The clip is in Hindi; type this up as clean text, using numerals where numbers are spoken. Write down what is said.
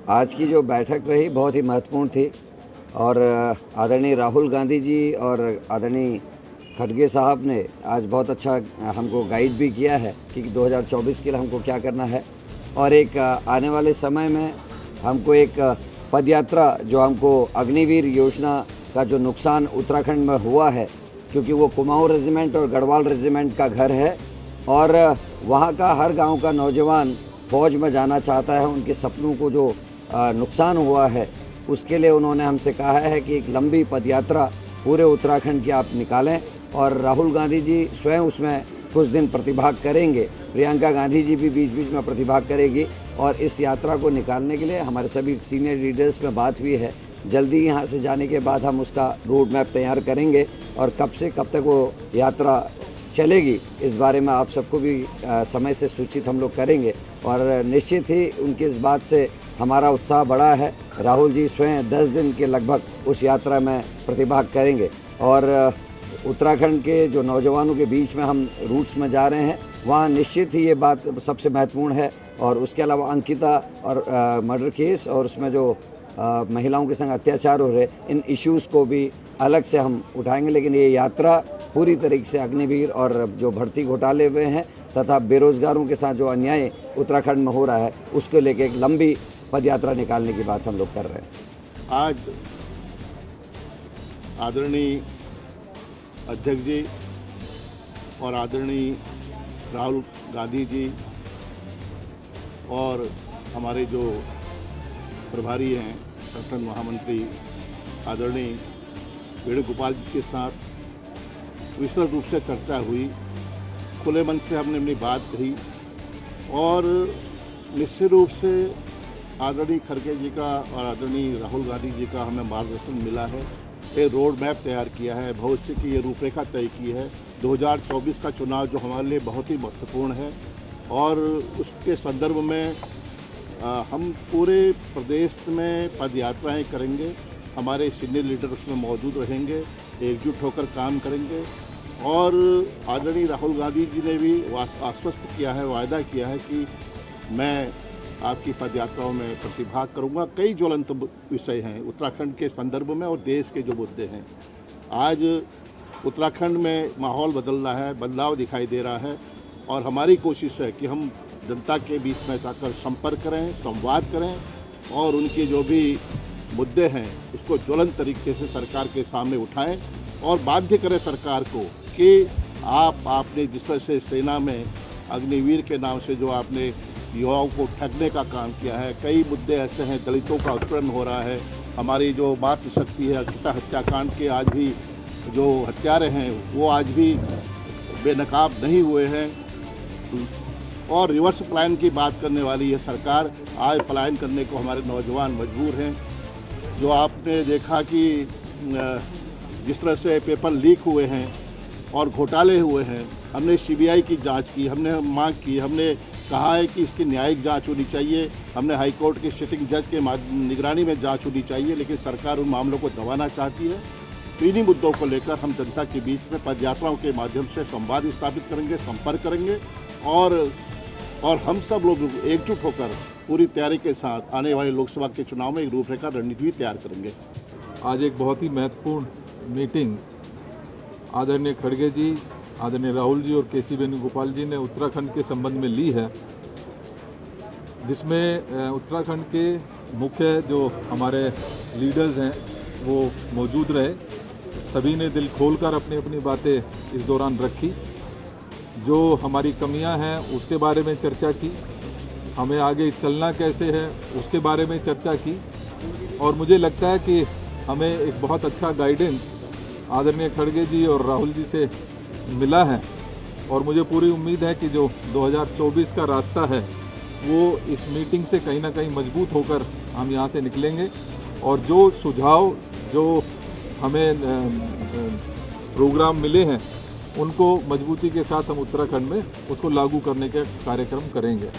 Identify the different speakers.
Speaker 1: आज की जो बैठक रही बहुत ही महत्वपूर्ण थी और आदरणीय राहुल गांधी जी और आदरणीय खड़गे साहब ने आज बहुत अच्छा हमको गाइड भी किया है कि 2024 के लिए हमको क्या करना है और एक आने वाले समय में हमको एक पदयात्रा जो हमको अग्निवीर योजना का जो नुकसान उत्तराखंड में हुआ है, क्योंकि वो कुमाऊं रेजिमेंट और गढ़वाल रेजिमेंट का घर है और वहाँ का हर गांव का नौजवान फ़ौज में जाना चाहता है। उनके सपनों को जो नुकसान हुआ है उसके लिए उन्होंने हमसे कहा है कि एक लंबी पदयात्रा पूरे उत्तराखंड की आप निकालें और राहुल गांधी जी स्वयं उसमें कुछ दिन प्रतिभाग करेंगे। प्रियंका गांधी जी भी बीच बीच में प्रतिभाग करेगी और इस यात्रा को निकालने के लिए हमारे सभी सीनियर लीडर्स में बात हुई है। जल्दी यहाँ से जाने के बाद हम उसका रोड मैप तैयार करेंगे और कब से कब तक वो यात्रा चलेगी इस बारे में आप सबको भी समय से सूचित हम लोग करेंगे और निश्चित ही उनकी इस बात से हमारा उत्साह बढ़ा है। राहुल जी स्वयं 10 दिन के लगभग उस यात्रा में प्रतिभाग करेंगे और उत्तराखंड के जो नौजवानों के बीच में हम रूट्स में जा रहे हैं वहाँ निश्चित ही ये बात सबसे महत्वपूर्ण है। और उसके अलावा अंकिता और मर्डर केस और उसमें जो महिलाओं के संग अत्याचार हो रहे, इन इश्यूज़ को भी अलग से हम उठाएंगे। लेकिन ये यात्रा पूरी तरीके से अग्निवीर और जो भर्ती घोटाले हुए हैं तथा बेरोजगारों के साथ जो अन्याय उत्तराखंड में हो रहा है उसको लेके एक लंबी पदयात्रा निकालने की बात हम लोग कर रहे हैं।
Speaker 2: आज आदरणीय अध्यक्ष जी और आदरणीय राहुल गांधी जी और हमारे जो प्रभारी हैं संगठन महामंत्री आदरणीय वेणुगोपाल जी के साथ विस्तृत रूप से चर्चा हुई। खुले मन से हमने अपनी बात कही और निश्चित रूप से आदरणीय खड़गे जी का और आदरणीय राहुल गांधी जी का हमें मार्गदर्शन मिला है। एक रोड मैप तैयार किया है, भविष्य की ये रूपरेखा तय की है। 2024 का चुनाव जो हमारे लिए बहुत ही महत्वपूर्ण है और उसके संदर्भ में हम पूरे प्रदेश में पद यात्राएँ करेंगे। हमारे सीनियर लीडर उसमें मौजूद रहेंगे, एकजुट होकर काम करेंगे और आदरणीय राहुल गांधी जी ने भी आश्वस्त किया है, वायदा किया है कि मैं आपकी पद यात्राओं में प्रतिभाग करूंगा। कई ज्वलंत विषय हैं उत्तराखंड के संदर्भ में और देश के जो मुद्दे हैं। आज उत्तराखंड में माहौल बदल रहा है, बदलाव दिखाई दे रहा है और हमारी कोशिश है कि हम जनता के बीच में जाकर संपर्क करें, संवाद करें और उनके जो भी मुद्दे हैं उसको ज्वलंत तरीके से सरकार के सामने उठाएं और बाध्य करें सरकार को कि आपने जिस तरह से सेना में अग्निवीर के नाम से जो आपने युवाओं को ठगने का काम किया है, कई मुद्दे ऐसे हैं, दलितों का उत्पीड़न हो रहा है, हमारी जो मातृशक्ति है अंकिता हत्याकांड के आज भी जो हत्यारे हैं वो आज भी बेनकाब नहीं हुए हैं और रिवर्स पलायन की बात करने वाली ये सरकार आज पलायन करने को हमारे नौजवान मजबूर हैं। जो आपने देखा कि जिस तरह से पेपर लीक हुए हैं और घोटाले हुए हैं, हमने सीबीआई की जांच की, हमने मांग की, हमने कहा है कि इसकी न्यायिक जांच होनी चाहिए, हमने हाई कोर्ट के सिटिंग जज के निगरानी में जांच होनी चाहिए, लेकिन सरकार उन मामलों को दबाना चाहती है। तो इन्हीं मुद्दों को लेकर हम जनता के बीच में पदयात्राओं के माध्यम से संवाद स्थापित करेंगे, संपर्क करेंगे और हम सब लोग एकजुट होकर पूरी तैयारी के साथ आने वाले लोकसभा के चुनाव में एक रूपरेखा रणनीति भी तैयार करेंगे।
Speaker 3: आज एक बहुत ही महत्वपूर्ण मीटिंग आदरणीय खड़गे जी, आदरणीय राहुल जी और केसी वेणुगोपाल जी ने उत्तराखंड के संबंध में ली है, जिसमें उत्तराखंड के मुख्य जो हमारे लीडर्स हैं वो मौजूद रहे। सभी ने दिल खोलकर अपनी अपनी बातें इस दौरान रखी। जो हमारी कमियां हैं उसके बारे में चर्चा की, हमें आगे चलना कैसे है उसके बारे में चर्चा की और मुझे लगता है कि हमें एक बहुत अच्छा गाइडेंस आदरणीय खड़गे जी और राहुल जी से मिला है और मुझे पूरी उम्मीद है कि जो 2024 का रास्ता है वो इस मीटिंग से कहीं ना कहीं मजबूत होकर हम यहाँ से निकलेंगे और जो सुझाव जो हमें प्रोग्राम मिले हैं उनको मजबूती के साथ हम उत्तराखंड में उसको लागू करने के कार्यक्रम करेंगे।